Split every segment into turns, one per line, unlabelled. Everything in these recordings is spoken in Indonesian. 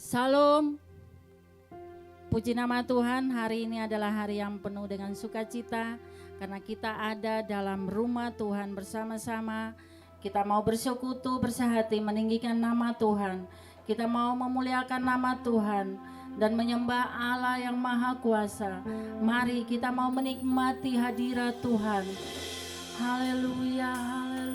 Salam, puji nama Tuhan. Hari ini adalah hari yang penuh dengan sukacita karena kita ada dalam rumah Tuhan bersama-sama. Kita mau bersekutu, bersehati, meninggikan nama Tuhan. Kita mau memuliakan nama Tuhan dan menyembah Allah yang Maha Kuasa. Mari kita mau menikmati hadirat Tuhan. Haleluya, haleluya.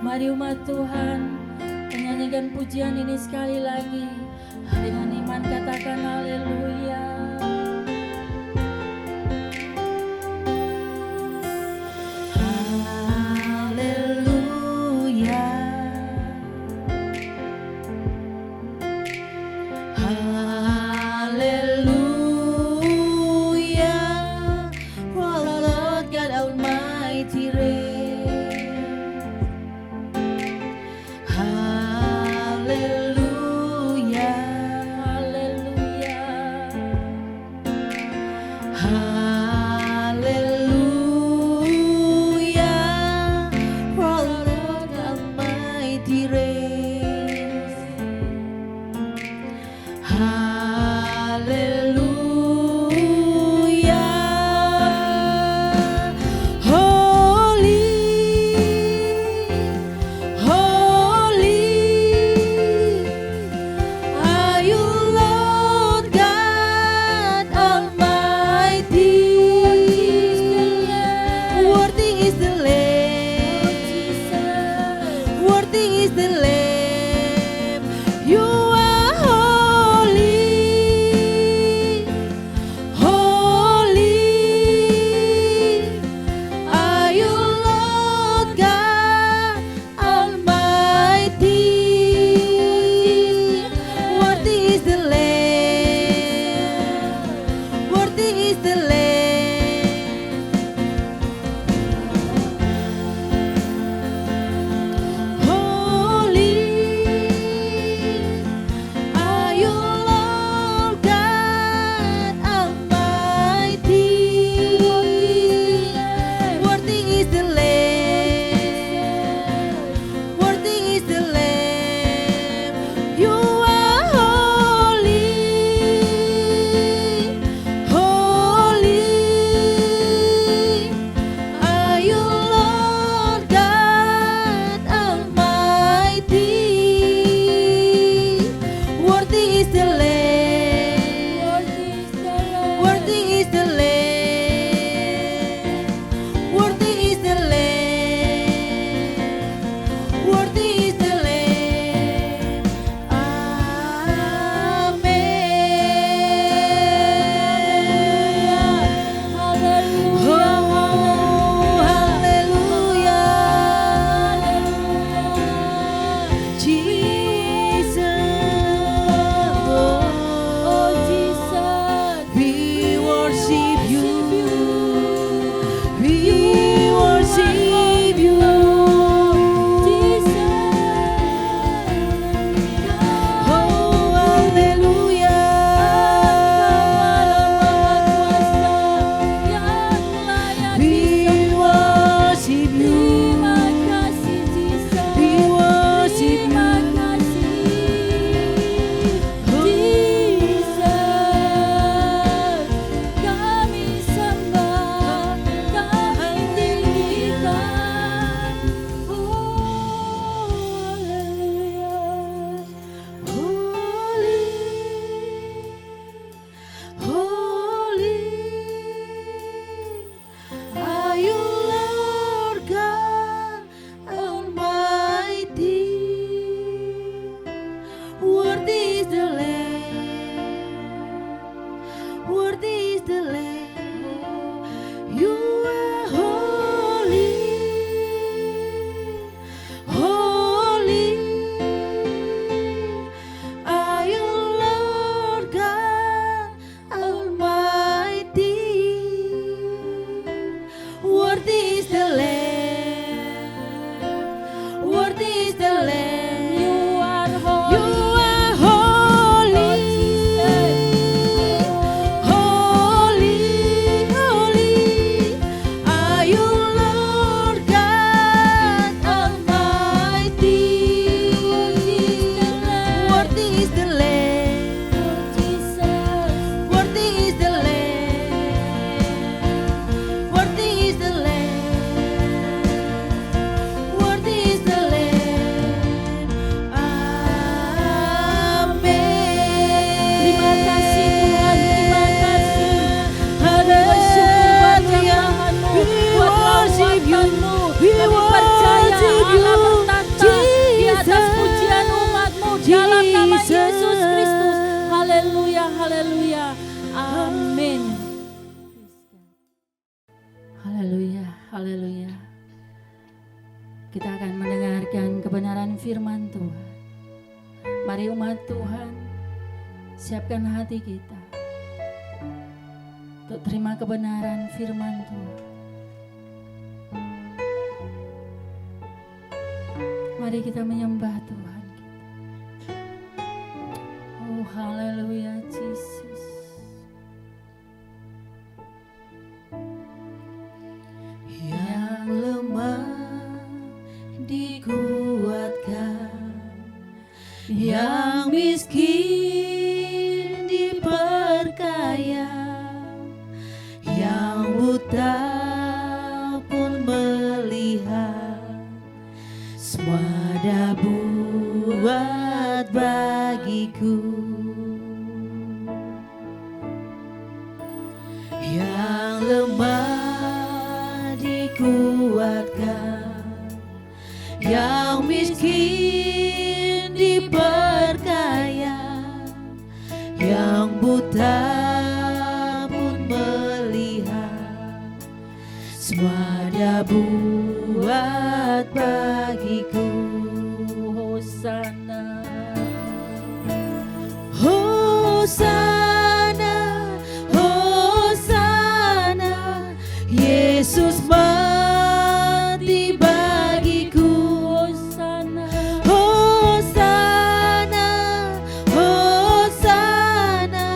Mari umat Tuhan menyanyikan pujian ini sekali lagi. Dengan iman katakan haleluya. Haleluya. Haleluya. For the Lord God Almighty reigns.
You are holy.
Amin. Haleluya, haleluya. Kita akan mendengarkan kebenaran firman Tuhan. Mari umat Tuhan, siapkan hati kita untuk terima kebenaran firman Tuhan. Mari kita menyembah Tuhan kita. Oh haleluya Jesus.
Yang lemah dikuatkan, yang miskin diperkaya, yang buta pun melihat. Semua ada buat bagiku. Yang lemah dikuatkan, yang miskin diperkaya, yang buta pun melihat. Semua ada buat bagiku.
Hosana,
Hosana, Hosana, Yesus mati bagiku.
Hosana,
Hosana, Hosana,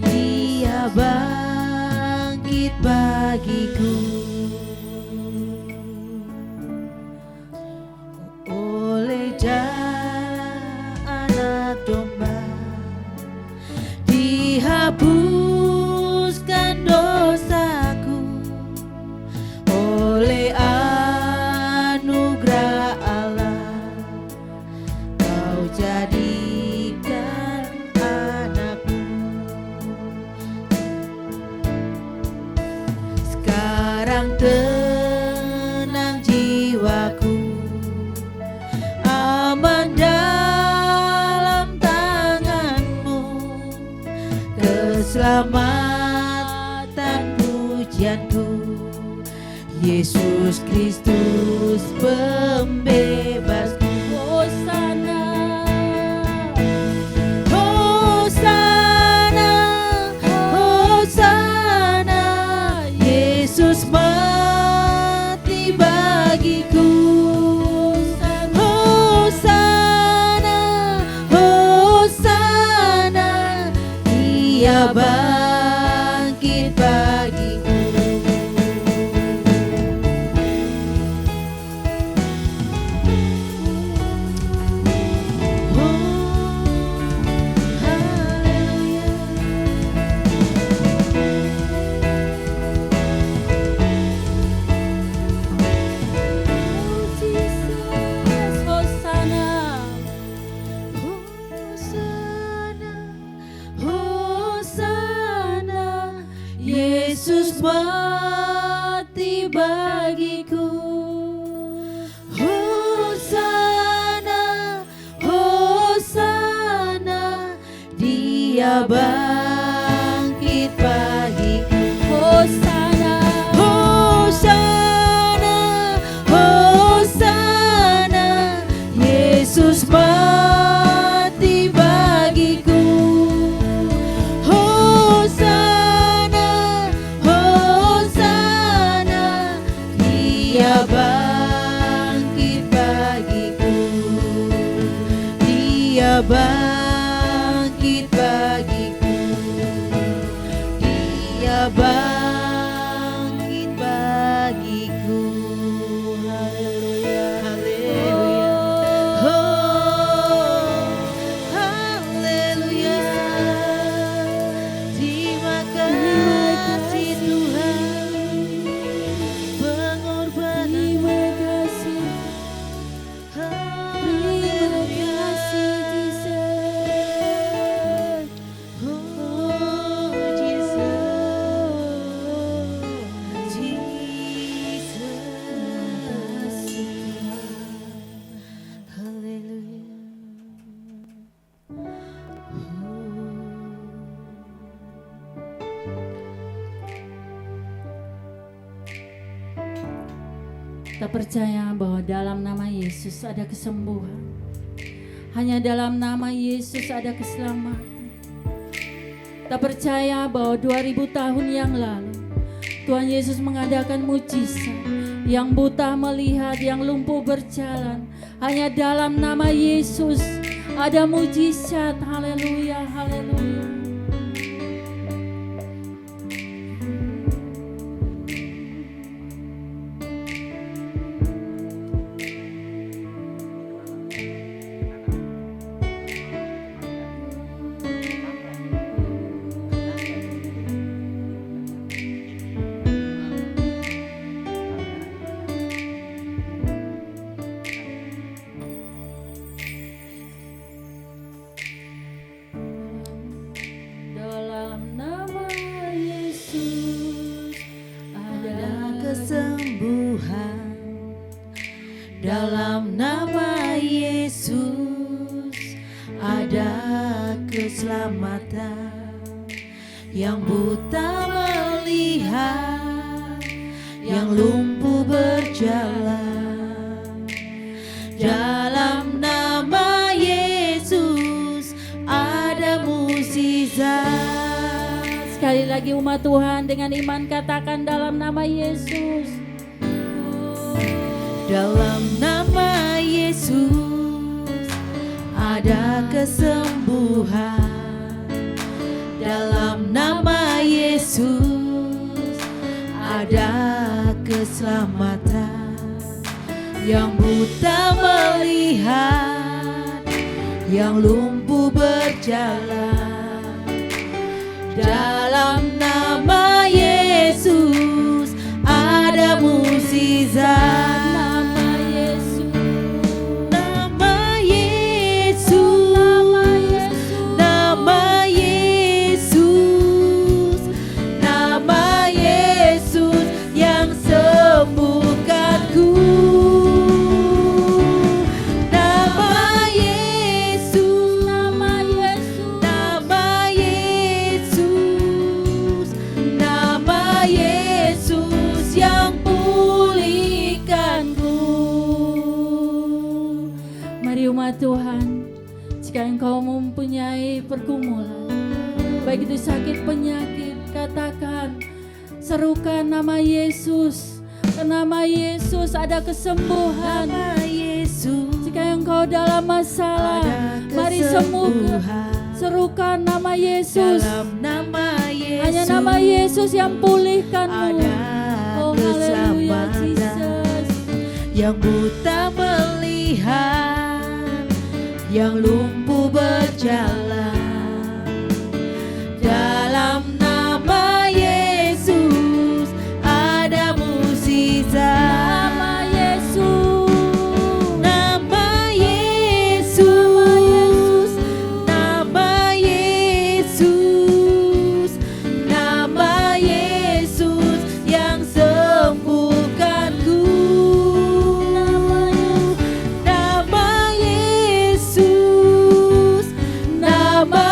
Dia bangkit bagiku. Oleh darah anak domba dihapuskan dosaku, oleh anugerah Allah Kau jadikan anakmu. Sekarang tenang jiwaku, aman dalam tanganmu. Keselamatan pujianku, Yesus Kristus pembebasku.
Hosana,
Hosana, Hosana, Yesus mati bagiku. Hosana, Hosana, Dia bangkit bagiku.
Hosana,
Hosana, Hosana, Yesus mati bagiku. Hosana, Hosana, Dia bangkit bagiku.
Hosana,
Hosana, Hosana, Yesus mati bagiku. Hosana, Hosana, Dia bangkit bagiku. Dia bangkit bagiku.
Kita percaya bahwa dalam nama Yesus ada kesembuhan. Hanya dalam nama Yesus ada keselamatan. Kita percaya bahwa 2000 tahun yang lalu Tuhan Yesus mengadakan mujizat. Yang buta melihat, yang lumpuh berjalan. Hanya dalam nama Yesus ada mujizat. Haleluya, haleluya.
Dalam nama Yesus ada keselamatan. Yang buta melihat, yang lumpuh berjalan. Dalam nama Yesus ada mukjizat.
Sekali lagi umat Tuhan dengan iman katakan dalam nama Yesus.
Dalam nama Yesus ada kesembuhan. Dalam nama Yesus ada keselamatan. Yang buta melihat, yang lumpuh berjalan. Dalam nama Yesus ada mukjizat.
Tuhan, jika Engkau mempunyai pergumulan, baik itu sakit penyakit, katakan, serukan nama Yesus. Nama Yesus ada kesembuhan.
Nama Yesus.
Jika Engkau dalam masalah, mari serukan nama Yesus.
Dalam nama Yesus.
Hanya nama Yesus yang pulihkanmu.
Oh, haleluya, Jesus. Yang buta melihat, yang lumpuh berjalan. Dalam nama Yesus ada mukjizat.
Nama Yesus.
Nama Yesus. Nama Yesus. Nama Yesus yang sembuhkanku. Nama Yesus. Nama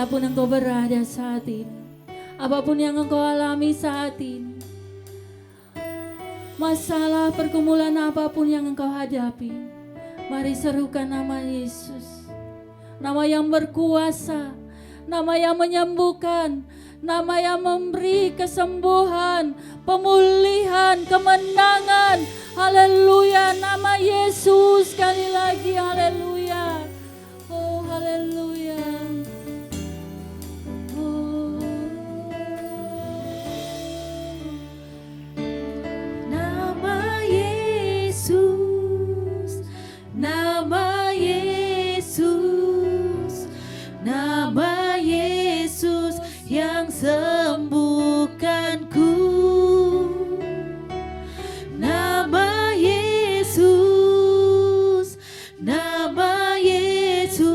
dimanapun engkau berada saat ini, apapun yang engkau alami saat ini, masalah pergumulan apapun yang engkau hadapi, mari serukan nama Yesus. Nama yang berkuasa, nama yang menyembuhkan, nama yang memberi kesembuhan, pemulihan, kemenangan. Haleluya, nama Yesus sekali lagi, haleluya. Oh, haleluya. Oh.
Nama Yesus, nama Yesus, nama Yesus yang sembuhkanku. Nama Yesus, nama Yesus,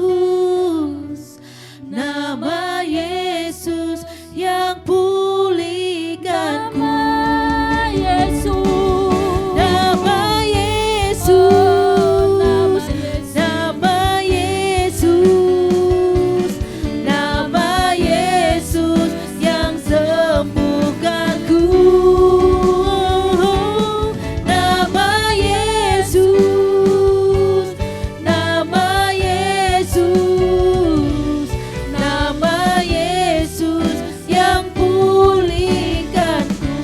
nama Yesus yang pulihkanku.
Nama Yesus.
Nama Yesus, nama Yesus, nama Yesus yang sembuhkanku. Nama Yesus, nama Yesus, nama Yesus yang pulihkanku.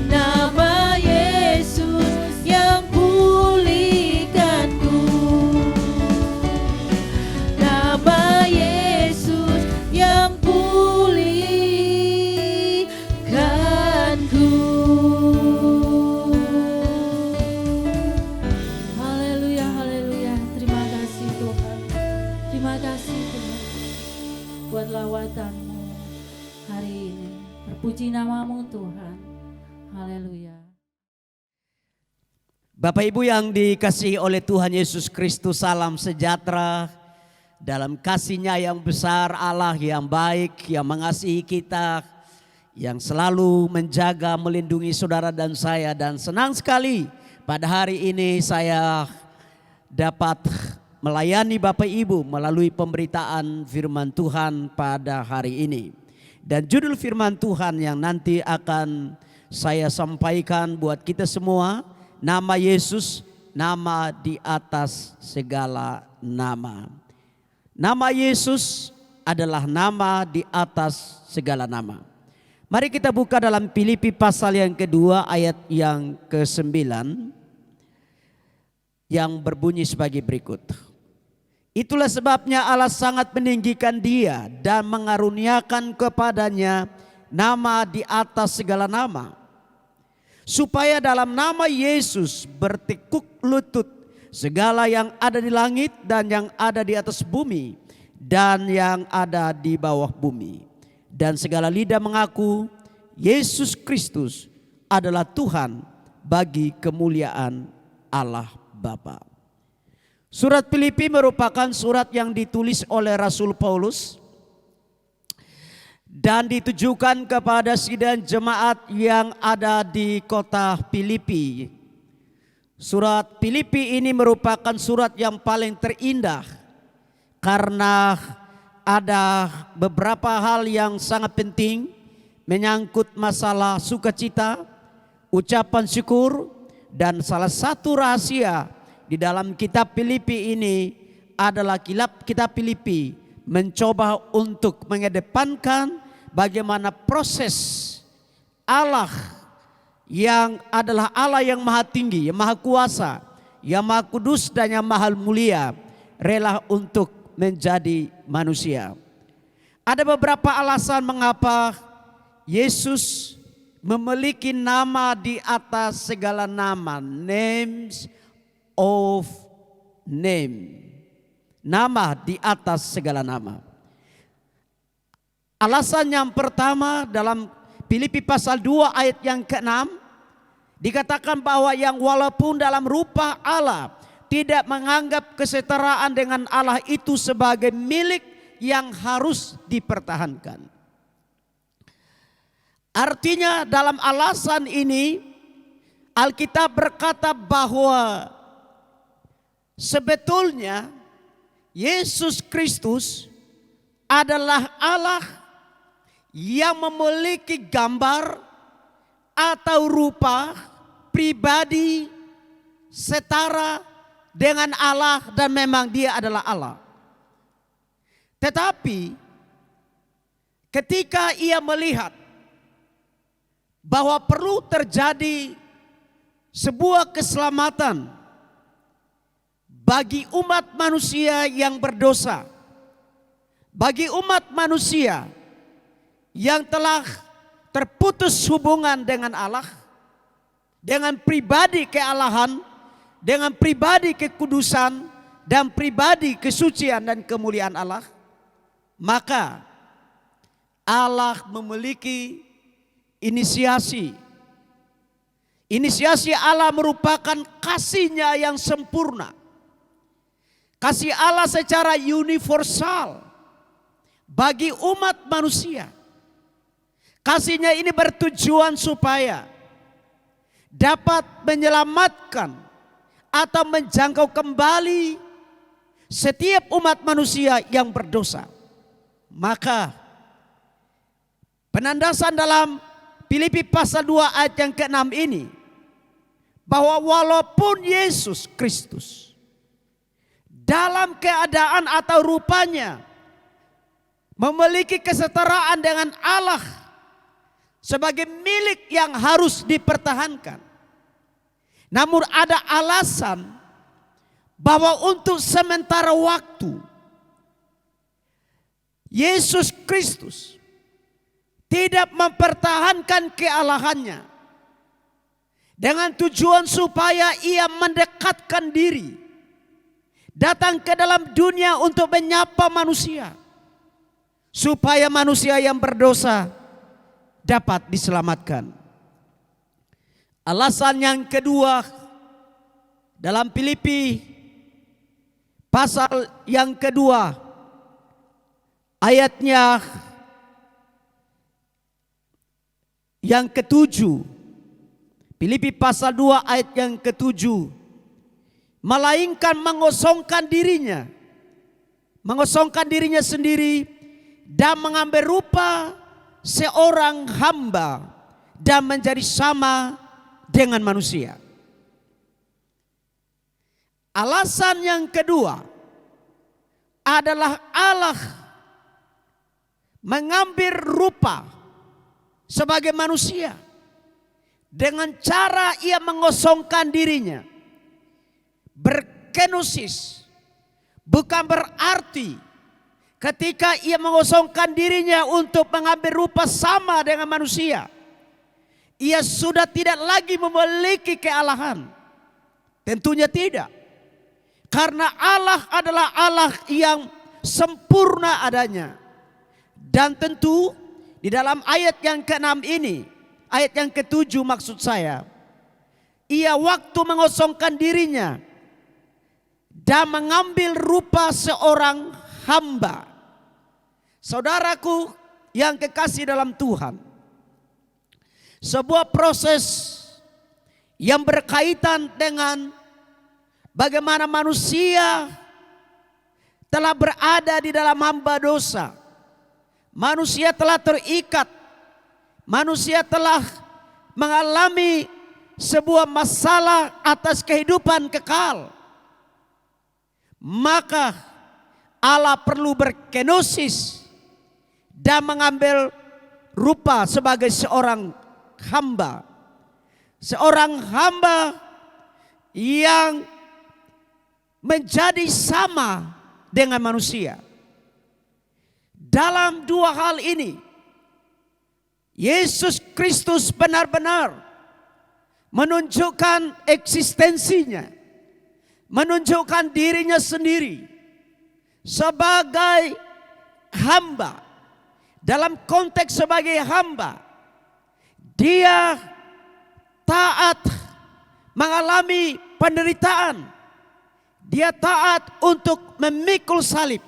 Nama Yesus yang pulihkanku. Nama Yesus yang pulihkanku.
Haleluya, haleluya. Terima kasih Tuhan. Terima kasih Tuhan buat lawatan-Mu hari ini. Terpuji namamu Tuhan. Haleluya.
Bapak Ibu yang dikasihi oleh Tuhan Yesus Kristus, salam sejahtera. Dalam kasih-Nya yang besar, Allah yang baik, yang mengasihi kita, yang selalu menjaga, melindungi saudara dan saya. Dan senang sekali pada hari ini saya dapat melayani Bapak Ibu melalui pemberitaan firman Tuhan pada hari ini. Dan judul firman Tuhan yang nanti akan saya sampaikan buat kita semua, nama Yesus, nama di atas segala nama. Nama Yesus adalah nama di atas segala nama. Mari kita buka dalam Filipi pasal yang kedua ayat yang ke-9 yang berbunyi sebagai berikut. Itulah sebabnya Allah sangat meninggikan dia dan mengaruniakan kepadanya nama di atas segala nama. Supaya dalam nama Yesus bertekuk lutut segala yang ada di langit dan yang ada di atas bumi dan yang ada di bawah bumi. Dan segala lidah mengaku Yesus Kristus adalah Tuhan bagi kemuliaan Allah Bapa. Surat Filipi merupakan surat yang ditulis oleh Rasul Paulus dan ditujukan kepada sidang jemaat yang ada di kota Filipi. Surat Filipi ini merupakan surat yang paling terindah karena ada beberapa hal yang sangat penting menyangkut masalah sukacita, ucapan syukur, dan salah satu rahasia di dalam kitab Filipi ini adalah kitab Filipi mencoba untuk mengedepankan bagaimana proses Allah yang adalah Allah yang maha tinggi, yang maha kuasa, yang maha kudus dan yang maha mulia rela untuk menjadi manusia. Ada beberapa alasan mengapa Yesus memiliki nama di atas segala nama, names of name, nama di atas segala nama. Alasan yang pertama dalam Filipi pasal 2 ayat yang ke-6 dikatakan bahwa yang walaupun dalam rupa Allah tidak menganggap kesetaraan dengan Allah itu sebagai milik yang harus dipertahankan. Artinya dalam alasan ini Alkitab berkata bahwa sebetulnya Yesus Kristus adalah Allah yang memiliki gambar atau rupa pribadi setara dengan Allah, dan memang dia adalah Allah. Tetapi ketika ia melihat bahwa perlu terjadi sebuah keselamatan bagi umat manusia yang berdosa, bagi umat manusia yang telah terputus hubungan dengan Allah, dengan pribadi kealahan, dengan pribadi kekudusan, dan pribadi kesucian dan kemuliaan Allah, maka Allah memiliki inisiasi. Inisiasi Allah merupakan kasih-Nya yang sempurna. Kasih Allah secara universal bagi umat manusia. Kasih-Nya ini bertujuan supaya dapat menyelamatkan atau menjangkau kembali setiap umat manusia yang berdosa. Maka penandasan dalam Filipi pasal 2 ayat yang ke-6 ini, bahwa walaupun Yesus Kristus dalam keadaan atau rupanya memiliki kesetaraan dengan Allah sebagai milik yang harus dipertahankan, namun ada alasan bahwa untuk sementara waktu Yesus Kristus tidak mempertahankan kealahannya, dengan tujuan supaya ia mendekatkan diri, datang ke dalam dunia untuk menyapa manusia, supaya manusia yang berdosa dapat diselamatkan. Alasan yang kedua dalam Filipi pasal yang kedua ayatnya yang ke-7. Filipi pasal 2 ayat yang ke-7. Melainkan mengosongkan dirinya sendiri dan mengambil rupa seorang hamba dan menjadi sama dengan manusia. Alasan yang kedua adalah Allah mengambil rupa sebagai manusia dengan cara ia mengosongkan dirinya. Berkenosis bukan berarti ketika ia mengosongkan dirinya untuk mengambil rupa sama dengan manusia, ia sudah tidak lagi memiliki kealahan. Tentunya tidak. Karena Allah adalah Allah yang sempurna adanya. Dan tentu di dalam ayat yang ke-6 ini, ayat yang ke-7 maksud saya, ia waktu mengosongkan dirinya dan mengambil rupa seorang hamba. Saudaraku yang kekasih dalam Tuhan, sebuah proses yang berkaitan dengan bagaimana manusia telah berada di dalam hamba dosa. Manusia telah terikat. Manusia telah mengalami sebuah masalah atas kehidupan kekal. Maka Allah perlu berkenosis dan mengambil rupa sebagai seorang hamba. Seorang hamba yang menjadi sama dengan manusia. Dalam dua hal ini, Yesus Kristus benar-benar menunjukkan eksistensinya, menunjukkan dirinya sendiri sebagai hamba. Dalam konteks sebagai hamba, dia taat mengalami penderitaan. Dia taat untuk memikul salib.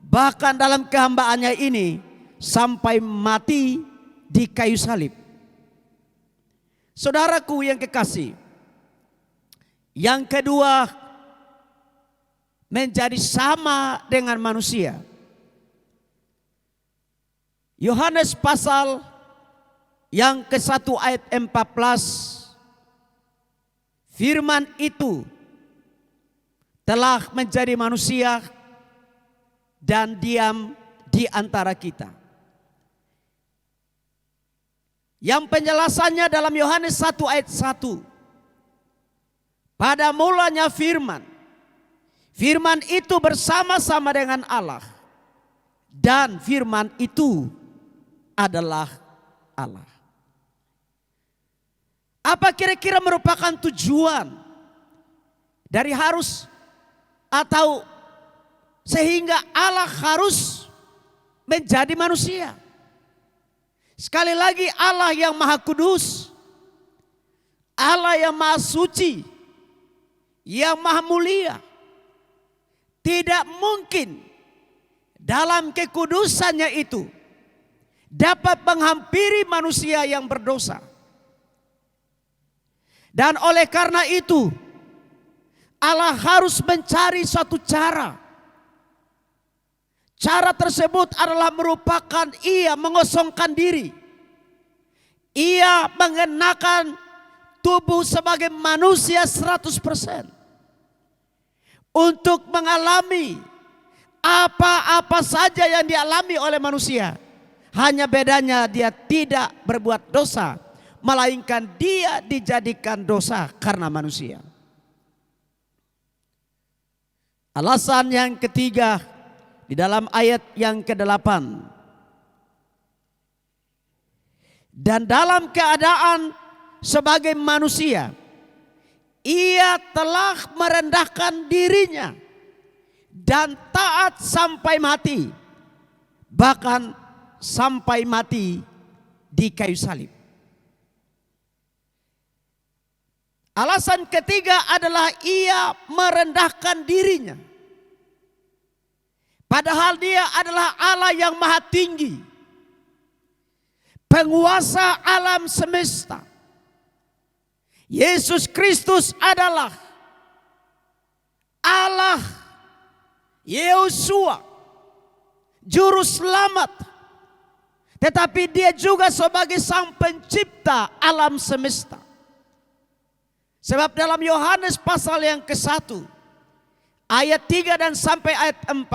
Bahkan dalam kehambaannya ini sampai mati di kayu salib. Saudaraku yang kekasih, yang kedua, menjadi sama dengan manusia. Yohanes pasal yang ke-1 ayat 14, firman itu telah menjadi manusia dan diam di antara kita. Yang penjelasannya dalam Yohanes 1 ayat 1. Pada mulanya firman. Firman itu bersama-sama dengan Allah. Dan firman itu adalah Allah. Apa kira-kira merupakan tujuan dari harus atau sehingga Allah harus menjadi manusia? Sekali lagi, Allah yang maha kudus, Allah yang maha suci, yang maha mulia, tidak mungkin dalam kekudusannya itu dapat menghampiri manusia yang berdosa. Dan oleh karena itu Allah harus mencari suatu cara. Cara tersebut adalah merupakan ia mengosongkan diri. Ia mengenakan tubuh sebagai manusia 100%. Untuk mengalami apa-apa saja yang dialami oleh manusia. Hanya bedanya dia tidak berbuat dosa, melainkan dia dijadikan dosa karena manusia. Alasan yang ketiga di dalam ayat yang ke-8. Dan dalam keadaan sebagai manusia, ia telah merendahkan dirinya dan taat sampai mati, bahkan sampai mati di kayu salib. Alasan ketiga adalah ia merendahkan dirinya. Padahal dia adalah Allah yang maha tinggi, penguasa alam semesta. Yesus Kristus adalah Allah Yehosua, juru selamat. Tetapi dia juga sebagai sang pencipta alam semesta. Sebab dalam Yohanes pasal yang ke-1 ayat 3 dan sampai ayat 4.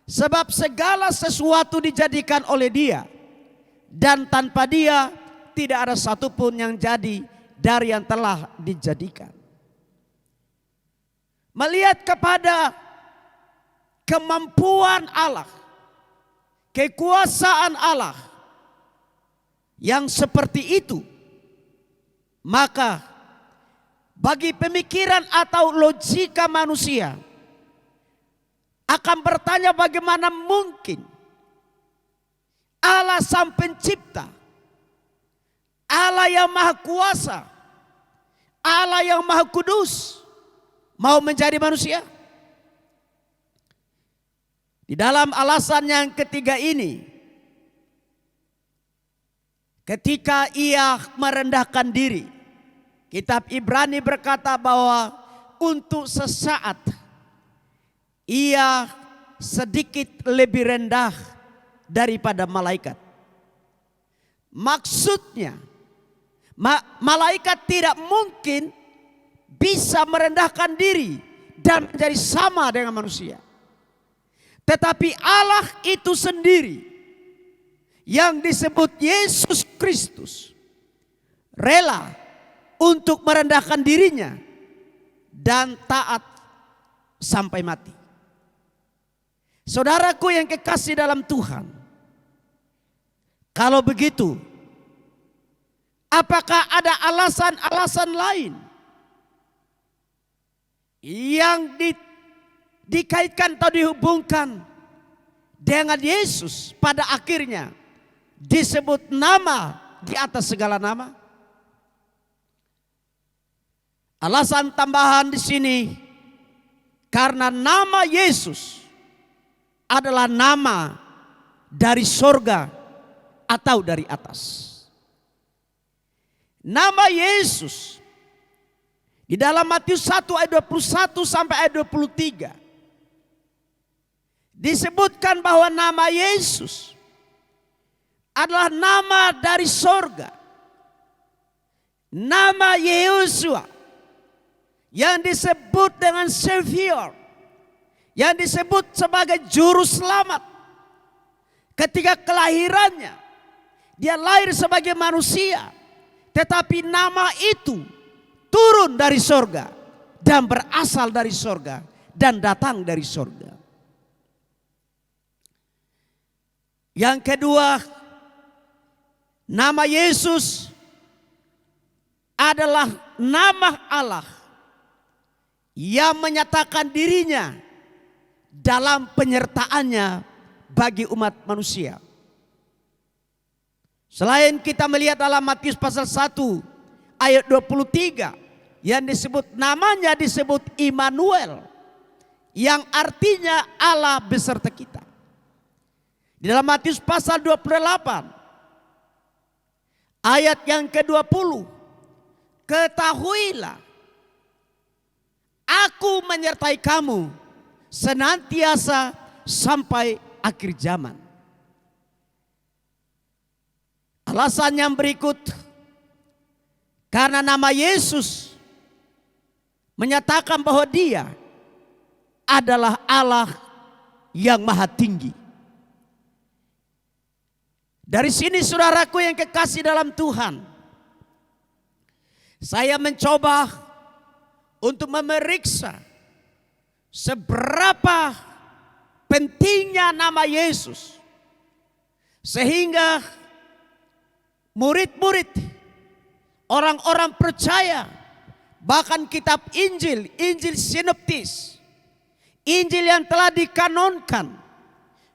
Sebab segala sesuatu dijadikan oleh dia, dan tanpa dia tidak ada satupun yang jadi dari yang telah dijadikan. Melihat kepada kemampuan Allah, kekuasaan Allah yang seperti itu, maka bagi pemikiran atau logika manusia akan bertanya, bagaimana mungkin Allah sang pencipta, Allah yang maha kuasa, Allah yang maha kudus mau menjadi manusia? Di dalam alasan yang ketiga ini, ketika ia merendahkan diri, kitab Ibrani berkata bahwa untuk sesaat ia sedikit lebih rendah daripada malaikat. Maksudnya, malaikat tidak mungkin bisa merendahkan diri dan menjadi sama dengan manusia. Tetapi Allah itu sendiri yang disebut Yesus Kristus rela untuk merendahkan dirinya dan taat sampai mati. Saudaraku yang kekasih dalam Tuhan, kalau begitu, apakah ada alasan-alasan lain yang dikaitkan atau dihubungkan dengan Yesus pada akhirnya disebut nama di atas segala nama? Alasan tambahan di sini, karena nama Yesus adalah nama dari sorga atau dari atas. Nama Yesus di dalam Matius 1 ayat 21 sampai ayat 23 disebutkan bahwa nama Yesus adalah nama dari sorga. Nama Yehosua yang disebut dengan Savior, yang disebut sebagai juru selamat. Ketika kelahirannya, dia lahir sebagai manusia, tetapi nama itu turun dari sorga dan berasal dari sorga dan datang dari sorga. Yang kedua, nama Yesus adalah nama Allah yang menyatakan dirinya dalam penyertaannya bagi umat manusia. Selain kita melihat dalam Matius pasal 1 ayat 23 yang disebut namanya disebut Immanuel, yang artinya Allah beserta kita. Di dalam Matius pasal 28 ayat yang ke-20, ketahuilah aku menyertai kamu senantiasa sampai akhir zaman. Alasan yang berikut, karena nama Yesus menyatakan bahwa dia adalah Allah yang maha tinggi. Dari sini saudaraku yang kekasih dalam Tuhan, saya mencoba untuk memeriksa seberapa pentingnya nama Yesus, sehingga murid-murid, orang-orang percaya, bahkan kitab Injil, Injil sinoptis, Injil yang telah dikanonkan,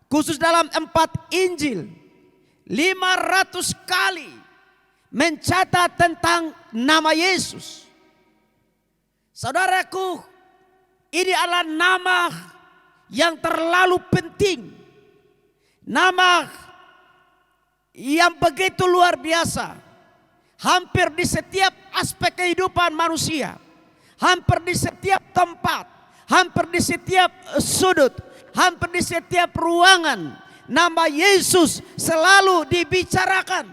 khusus dalam 4 Injil, 500 kali mencatat tentang nama Yesus. Saudaraku, ini adalah nama yang terlalu penting, nama yang begitu luar biasa. Hampir di setiap aspek kehidupan manusia, hampir di setiap tempat, hampir di setiap sudut, hampir di setiap ruangan, nama Yesus selalu dibicarakan.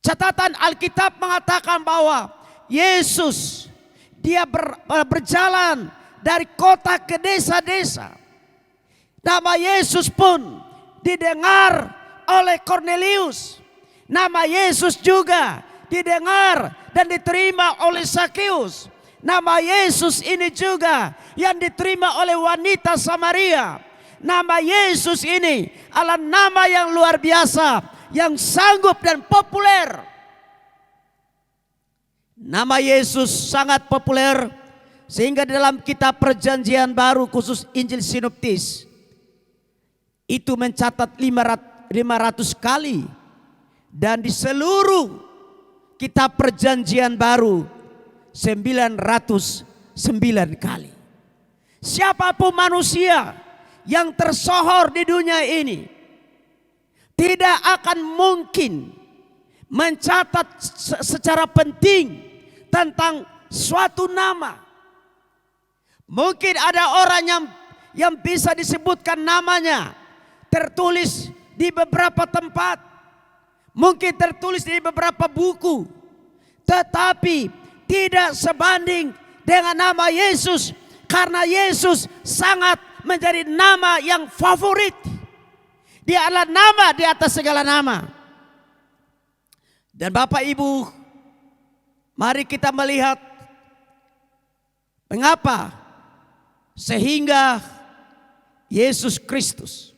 Catatan Alkitab mengatakan bahwa Yesus dia berjalan dari kota ke desa-desa. Nama Yesus pun didengar oleh Kornelius. Nama Yesus juga didengar dan diterima oleh Sakeus. Nama Yesus ini juga yang diterima oleh wanita Samaria. Nama Yesus ini adalah nama yang luar biasa, yang sanggup dan populer. Nama Yesus sangat populer sehingga dalam kitab Perjanjian Baru khusus Injil sinoptis itu mencatat 500 kali, dan di seluruh kitab Perjanjian Baru 909 kali. Siapapun manusia yang tersohor di dunia ini tidak akan mungkin mencatat secara penting tentang suatu nama. Mungkin ada orang yang bisa disebutkan namanya tertulis di beberapa tempat, mungkin tertulis di beberapa buku, tetapi tidak sebanding dengan nama Yesus, karena Yesus sangat menjadi nama yang favorit. Dia adalah nama di atas segala nama. Dan Bapak Ibu, mari kita melihat mengapa sehingga Yesus Kristus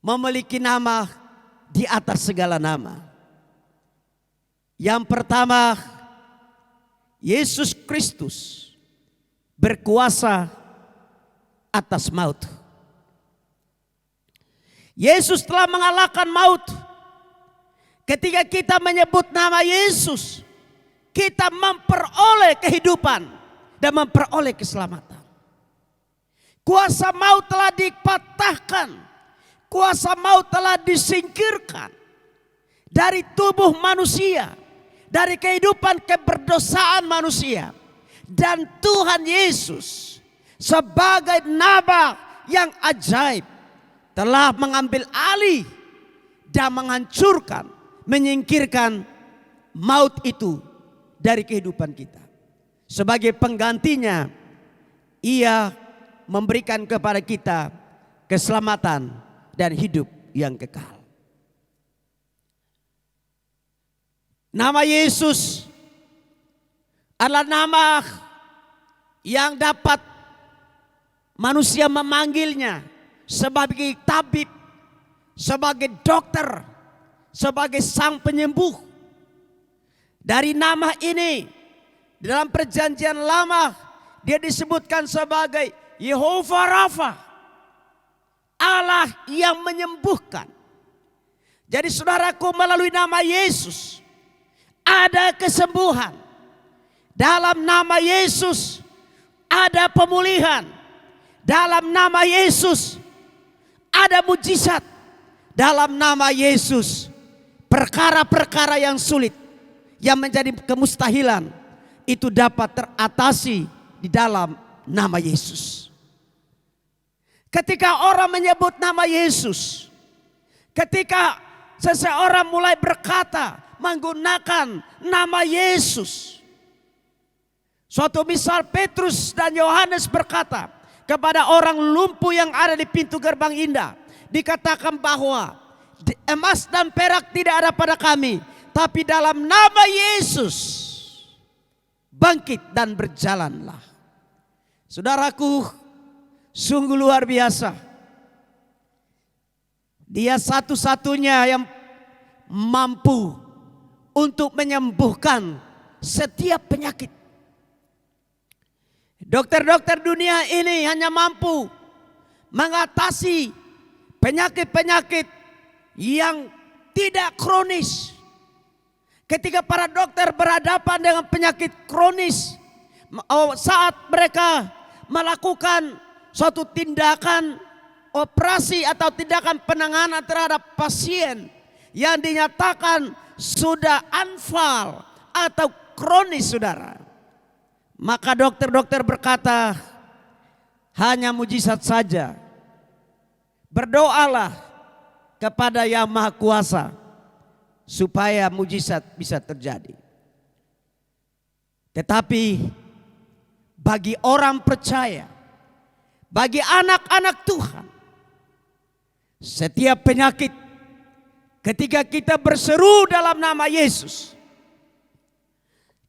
memiliki nama di atas segala nama. Yang pertama, Yesus Kristus berkuasa atas maut. Yesus telah mengalahkan maut. Ketika kita menyebut nama Yesus, kita memperoleh kehidupan dan memperoleh keselamatan. Kuasa maut telah dipatahkan, kuasa maut telah disingkirkan dari tubuh manusia, dari kehidupan keberdosaan manusia. Dan Tuhan Yesus sebagai nama yang ajaib telah mengambil alih dan menghancurkan, menyingkirkan maut itu dari kehidupan kita. Sebagai penggantinya, Ia memberikan kepada kita keselamatan dan hidup yang kekal. Nama Yesus adalah nama yang dapat manusia memanggilnya sebagai tabib, sebagai dokter, sebagai sang penyembuh. Dari nama ini dalam perjanjian lama dia disebutkan sebagai Yehovah Rafa, Allah yang menyembuhkan. Jadi saudaraku, melalui nama Yesus ada kesembuhan. Dalam nama Yesus ada pemulihan. Dalam nama Yesus ada mujizat. Dalam nama Yesus perkara-perkara yang sulit, yang menjadi kemustahilan, itu dapat teratasi di dalam nama Yesus. Ketika orang menyebut nama Yesus, ketika seseorang mulai berkata menggunakan nama Yesus. Suatu misal, Petrus dan Yohanes berkata kepada orang lumpuh yang ada di pintu gerbang indah, dikatakan bahwa emas dan perak tidak ada pada kami, tapi dalam nama Yesus bangkit dan berjalanlah. Saudaraku, sungguh luar biasa. Dia satu-satunya yang mampu untuk menyembuhkan setiap penyakit. Dokter-dokter dunia ini hanya mampu mengatasi penyakit-penyakit yang tidak kronis. Ketika para dokter berhadapan dengan penyakit kronis, saat mereka melakukan suatu tindakan operasi atau tindakan penanganan terhadap pasien yang dinyatakan sudah anfal atau kronis, saudara, maka dokter-dokter berkata, hanya mujizat saja. Berdoalah kepada Yang Maha Kuasa supaya mujizat bisa terjadi. Tetapi bagi orang percaya, bagi anak-anak Tuhan, setiap penyakit, ketika kita berseru dalam nama Yesus,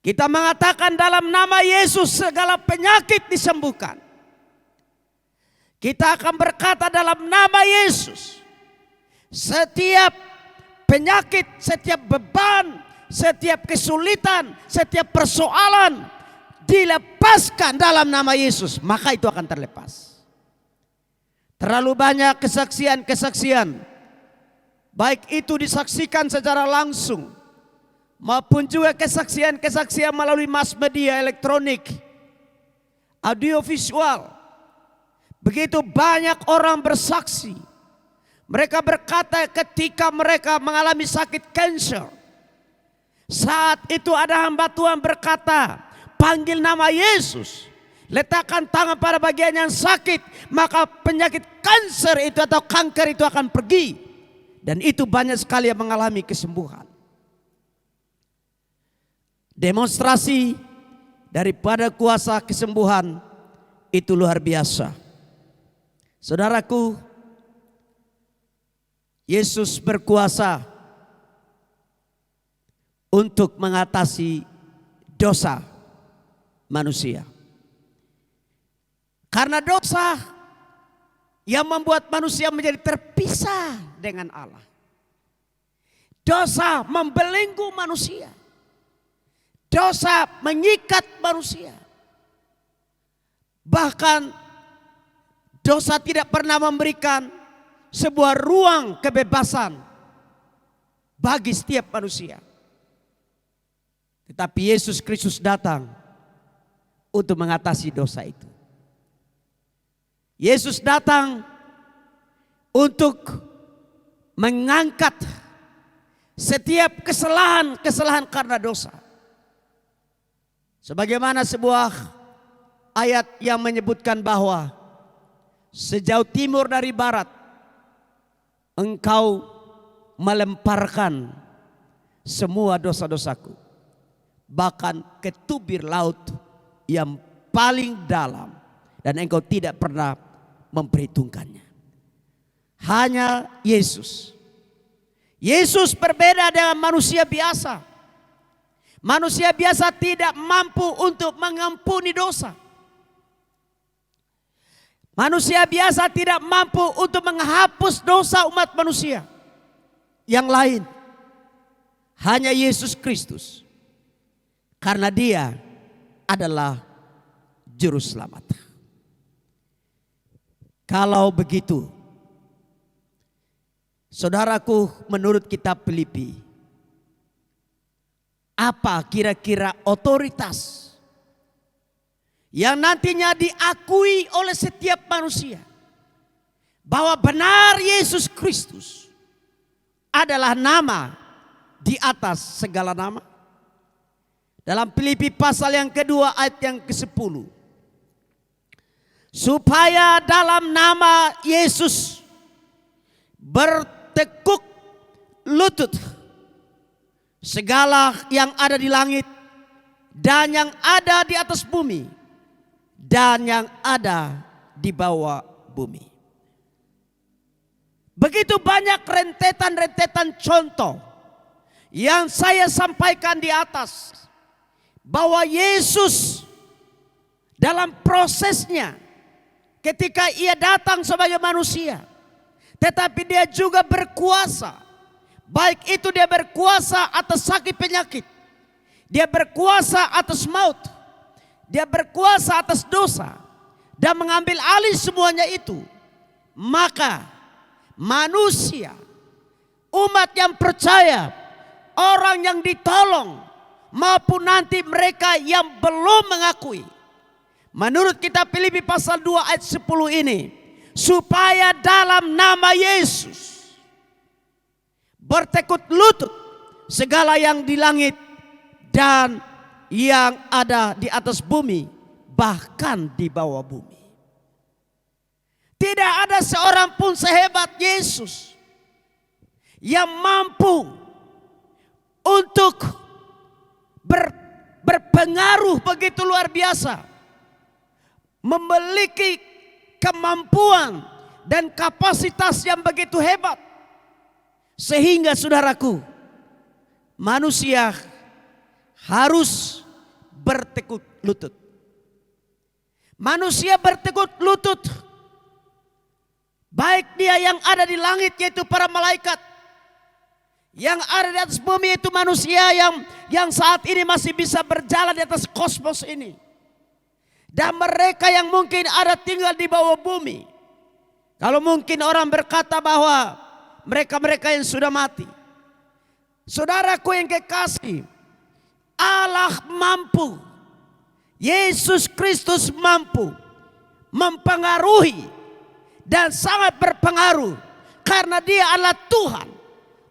kita mengatakan dalam nama Yesus segala penyakit disembuhkan. Kita akan berkata dalam nama Yesus, setiap penyakit, setiap beban, setiap kesulitan, setiap persoalan dilepaskan dalam nama Yesus, maka itu akan terlepas. Terlalu banyak kesaksian-kesaksian, baik itu disaksikan secara langsung maupun juga kesaksian-kesaksian melalui mass media elektronik, audiovisual. Begitu banyak orang bersaksi. Mereka berkata ketika mereka mengalami sakit kanker, saat itu ada hamba Tuhan berkata, panggil nama Yesus, letakkan tangan pada bagian yang sakit, maka penyakit kanker itu atau kanker itu akan pergi. Dan itu banyak sekali yang mengalami kesembuhan. Demonstrasi daripada kuasa kesembuhan itu luar biasa. Saudaraku, Yesus berkuasa untuk mengatasi dosa manusia. Karena dosa yang membuat manusia menjadi terpisah dengan Allah. Dosa membelenggu manusia. Dosa mengikat manusia. Bahkan dosa tidak pernah memberikan sebuah ruang kebebasan bagi setiap manusia. Tetapi Yesus Kristus datang untuk mengatasi dosa itu. Yesus datang untuk mengangkat setiap kesalahan karena dosa. Sebagaimana sebuah ayat yang menyebutkan bahwa sejauh timur dari barat, Engkau melemparkan semua dosa-dosaku, bahkan ke tubir laut yang paling dalam, dan Engkau tidak pernah memperhitungkannya. Hanya Yesus. Yesus berbeda dengan manusia biasa. Manusia biasa tidak mampu untuk mengampuni dosa. Manusia biasa tidak mampu untuk menghapus dosa umat manusia yang lain. Hanya Yesus Kristus. Karena Dia adalah juru selamat. Kalau begitu, saudaraku, menurut kitab Filipi, apa kira-kira otoritas yang nantinya diakui oleh setiap manusia bahwa benar Yesus Kristus adalah nama di atas segala nama? Dalam Filipi pasal yang kedua ayat yang ke-10, supaya dalam nama Yesus bertekuk lutut segala yang ada di langit dan yang ada di atas bumi dan yang ada di bawah bumi. Begitu banyak rentetan-rentetan contoh yang saya sampaikan di atas, bahwa Yesus dalam prosesnya ketika Ia datang sebagai manusia, tetapi Dia juga berkuasa. Baik itu Dia berkuasa atas sakit penyakit, Dia berkuasa atas maut, Dia berkuasa atas dosa, dan mengambil alih semuanya itu. Maka manusia, umat yang percaya, orang yang ditolong, maupun nanti mereka yang belum mengakui, menurut kitab Filipi pasal 2 ayat 10 ini, supaya dalam nama Yesus bertekuk lutut segala yang di langit dan yang ada di atas bumi, bahkan di bawah bumi. Tidak ada seorang pun sehebat Yesus yang mampu untuk berpengaruh begitu luar biasa, memiliki kemampuan dan kapasitas yang begitu hebat, sehingga saudaraku, manusia harus bertekuk lutut. Manusia bertekuk lutut, baik dia yang ada di langit yaitu para malaikat, yang ada di atas bumi itu manusia yang saat ini masih bisa berjalan di atas kosmos ini, dan mereka yang mungkin ada tinggal di bawah bumi. Kalau mungkin orang berkata bahwa mereka-mereka yang sudah mati, saudaraku yang kekasih, Allah mampu, Yesus Kristus mampu mempengaruhi dan sangat berpengaruh, karena Dia adalah Tuhan.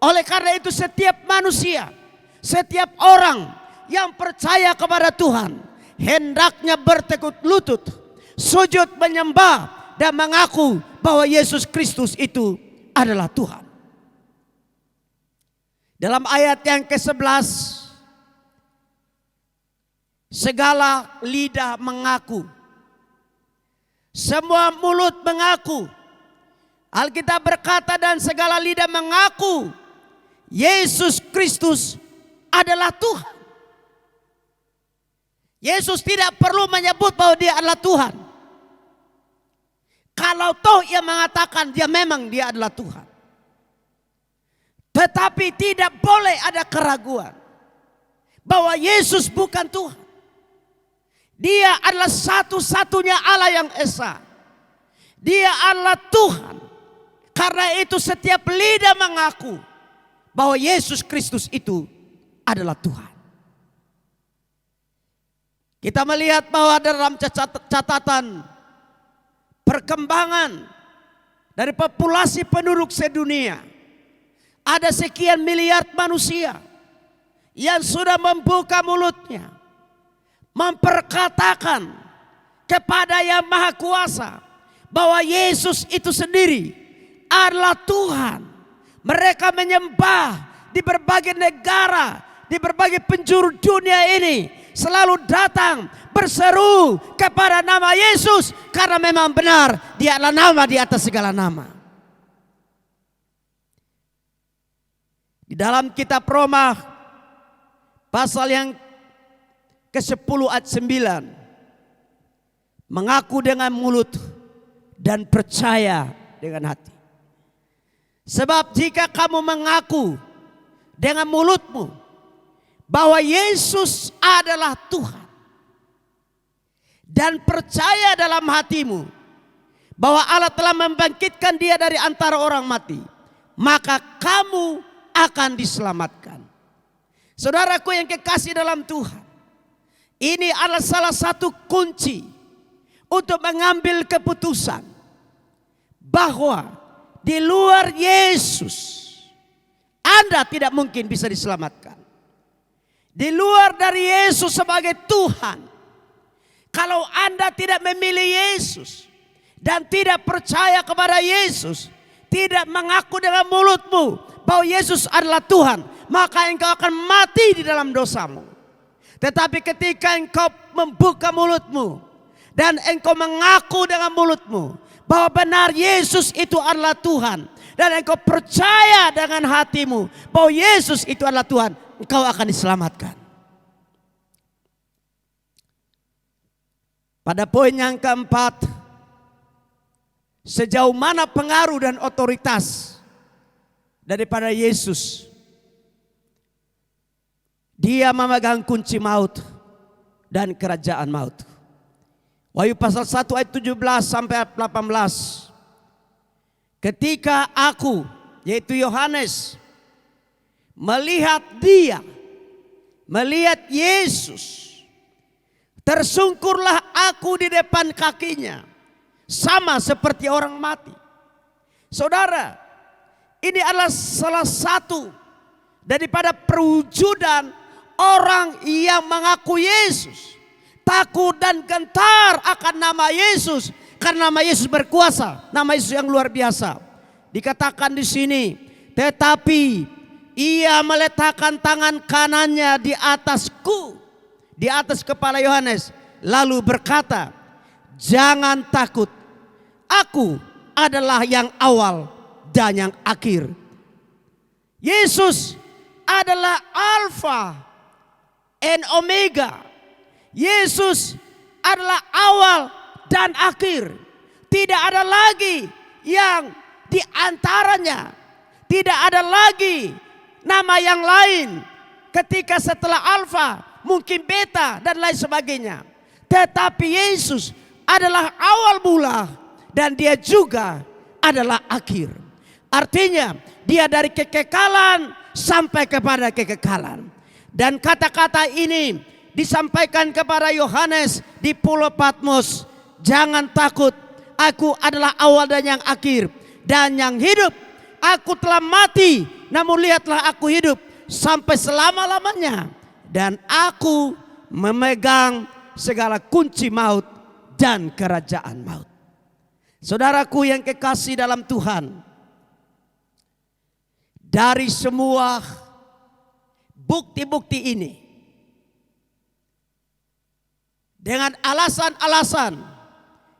Oleh karena itu setiap manusia, setiap orang yang percaya kepada Tuhan hendaknya bertekuk lutut, sujud menyembah, dan mengaku bahwa Yesus Kristus itu adalah Tuhan. Dalam ayat yang ke-11, segala lidah mengaku, semua mulut mengaku. Alkitab berkata dan segala lidah mengaku Yesus Kristus adalah Tuhan. Yesus tidak perlu menyebut bahwa Dia adalah Tuhan. Kalau toh Ia mengatakan Dia adalah Tuhan. Tetapi tidak boleh ada keraguan bahwa Yesus bukan Tuhan. Dia adalah satu-satunya Allah yang esa. Dia adalah Tuhan. Karena itu setiap lidah mengaku bahwa Yesus Kristus itu adalah Tuhan. Kita melihat bahwa dalam catatan perkembangan dari populasi penduduk sedunia, ada sekian miliar manusia yang sudah membuka mulutnya, memperkatakan kepada Yang Maha Kuasa bahwa Yesus itu sendiri adalah Tuhan. Mereka menyembah di berbagai negara, di berbagai penjuru dunia ini, selalu datang berseru kepada nama Yesus, karena memang benar Dia adalah nama di atas segala nama. Di dalam kitab Roma pasal yang ke-10 ayat 9, mengaku dengan mulut dan percaya dengan hati. Sebab jika kamu mengaku dengan mulutmu bahwa Yesus adalah Tuhan, dan percaya dalam hatimu bahwa Allah telah membangkitkan Dia dari antara orang mati, maka kamu akan diselamatkan. Saudaraku yang kekasih dalam Tuhan, ini adalah salah satu kunci untuk mengambil keputusan bahwa di luar Yesus Anda tidak mungkin bisa diselamatkan. Di luar dari Yesus sebagai Tuhan, kalau Anda tidak memilih Yesus dan tidak percaya kepada Yesus, tidak mengaku dengan mulutmu bahwa Yesus adalah Tuhan, maka engkau akan mati di dalam dosamu. Tetapi ketika engkau membuka mulutmu dan engkau mengaku dengan mulutmu bahwa benar Yesus itu adalah Tuhan, dan engkau percaya dengan hatimu bahwa Yesus itu adalah Tuhan, engkau akan diselamatkan. Pada poin yang keempat, sejauh mana pengaruh dan otoritas daripada Yesus. Dia memegang kunci maut dan kerajaan maut. Wahyu pasal 1 ayat 17 sampai 18. Ketika aku, yaitu Yohanes, melihat Dia, melihat Yesus, tersungkurlah aku di depan kakinya, sama seperti orang mati. Saudara, ini adalah salah satu daripada perwujudan orang yang mengaku Yesus, takut dan gentar akan nama Yesus, karena nama Yesus berkuasa, nama Yesus yang luar biasa. Dikatakan di sini, tetapi Ia meletakkan tangan kanannya di atasku, di atas kepala Yohanes, lalu berkata, jangan takut, aku adalah yang awal dan yang akhir. Yesus adalah Alfa and Omega. Yesus adalah awal dan akhir. Tidak ada lagi yang di antaranya. Tidak ada lagi nama yang lain. Ketika setelah Alfa mungkin Beta dan lain sebagainya. Tetapi Yesus adalah awal mula dan Dia juga adalah akhir. Artinya Dia dari kekekalan sampai kepada kekekalan. Dan kata-kata ini disampaikan kepada Yohanes di Pulau Patmos. Jangan takut, aku adalah awal dan yang akhir dan yang hidup. Aku telah mati, namun lihatlah aku hidup sampai selama-lamanya. Dan aku memegang segala kunci maut dan kerajaan maut. Saudaraku yang kekasih dalam Tuhan, dari semua bukti-bukti ini, dengan alasan-alasan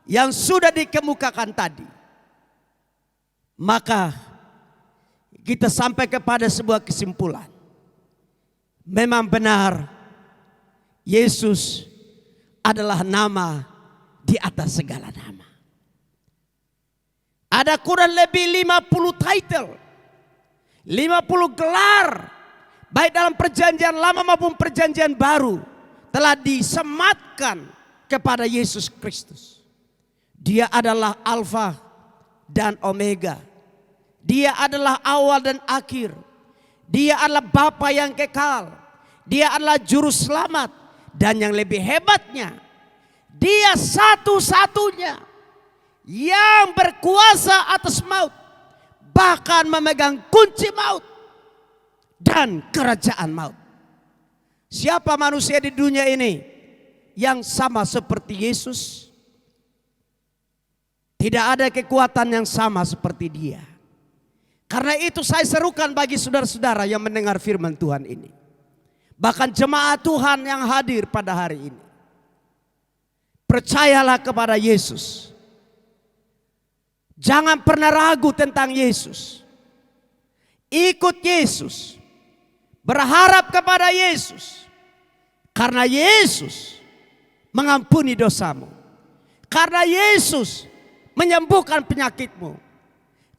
yang sudah dikemukakan tadi, maka kita sampai kepada sebuah kesimpulan. Memang benar Yesus adalah nama di atas segala nama. Ada kurang lebih 50 title, 50 gelar, baik dalam perjanjian lama maupun perjanjian baru, telah disematkan kepada Yesus Kristus. Dia adalah Alfa dan Omega. Dia adalah awal dan akhir. Dia adalah Bapa yang kekal. Dia adalah juru selamat. Dan yang lebih hebatnya, Dia satu-satunya yang berkuasa atas maut, bahkan memegang kunci maut dan kerajaan maut. Siapa manusia di dunia ini yang sama seperti Yesus? Tidak ada kekuatan yang sama seperti Dia. Karena itu saya serukan bagi saudara-saudara yang mendengar firman Tuhan ini. Bahkan jemaat Tuhan yang hadir pada hari ini. Percayalah kepada Yesus. Jangan pernah ragu tentang Yesus. Ikut Yesus. Berharap kepada Yesus. Karena Yesus mengampuni dosamu. Karena Yesus menyembuhkan penyakitmu.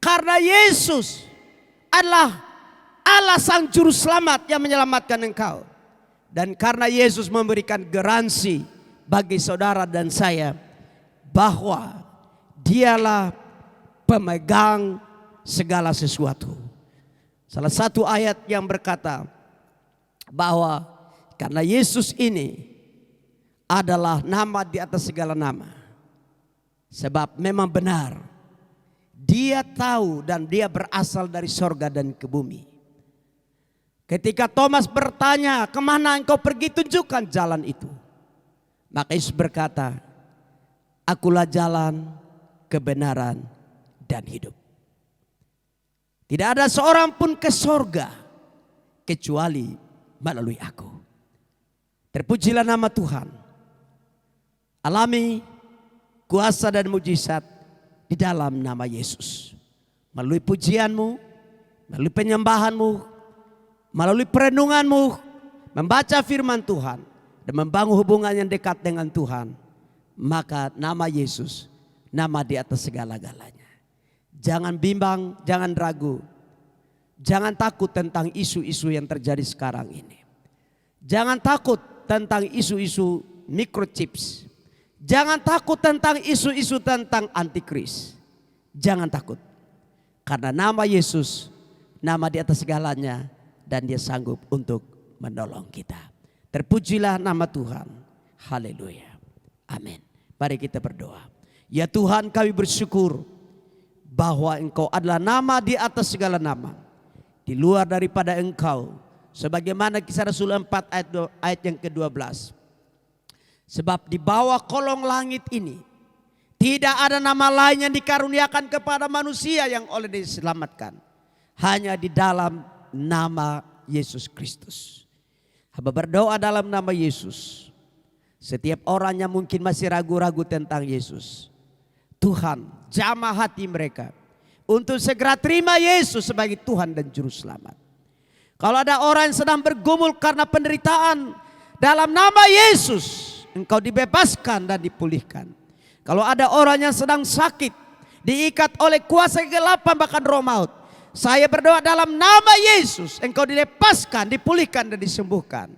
Karena Yesus adalah Allah Sang Juru Selamat yang menyelamatkan engkau. Dan karena Yesus memberikan garansi bagi saudara dan saya bahwa Dialah pemegang segala sesuatu. Salah satu ayat yang berkata bahwa karena Yesus ini adalah nama di atas segala nama. Sebab memang benar, Dia tahu dan Dia berasal dari sorga dan ke bumi. Ketika Thomas bertanya, kemana engkau pergi, tunjukkan jalan itu. Maka Yesus berkata, akulah jalan, kebenaran, dan hidup. Tidak ada seorang pun ke sorga kecuali melalui aku. Terpujilah nama Tuhan. Alami kuasa dan mujizat di dalam nama Yesus. Melalui pujianmu, melalui penyembahanmu, melalui perenunganmu, membaca firman Tuhan, dan membangun hubungan yang dekat dengan Tuhan, maka nama Yesus, nama di atas segala-galanya. Jangan bimbang, jangan ragu, jangan takut tentang isu-isu yang terjadi sekarang ini. Jangan takut tentang isu-isu microchips. Jangan takut tentang isu-isu tentang antikris. Jangan takut, karena nama Yesus, nama di atas segalanya, dan Dia sanggup untuk menolong kita. Terpujilah nama Tuhan. Haleluya. Amin. Mari kita berdoa. Ya Tuhan, kami bersyukur bahwa Engkau adalah nama di atas segala nama. Di luar daripada Engkau, sebagaimana Kisah Rasul 4 ayat yang ke-12. Sebab di bawah kolong langit ini tidak ada nama lain yang dikaruniakan kepada manusia yang oleh diselamatkan. Hanya di dalam nama Yesus Kristus. Hamba berdoa dalam nama Yesus. Setiap orang yang mungkin masih ragu-ragu tentang Yesus, Tuhan jamah hati mereka untuk segera terima Yesus sebagai Tuhan dan Juru Selamat. Kalau ada orang yang sedang bergumul karena penderitaan, dalam nama Yesus engkau dibebaskan dan dipulihkan. Kalau ada orang yang sedang sakit, diikat oleh kuasa kegelapan bahkan roh maut, saya berdoa dalam nama Yesus, engkau dilepaskan, dipulihkan dan disembuhkan.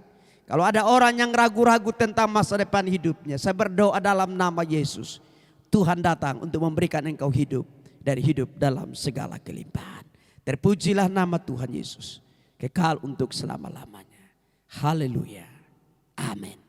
Kalau ada orang yang ragu-ragu tentang masa depan hidupnya, saya berdoa dalam nama Yesus, Tuhan datang untuk memberikan engkau hidup dari hidup dalam segala kelimpahan. Terpujilah nama Tuhan Yesus, kekal untuk selama-lamanya. Haleluya. Amin.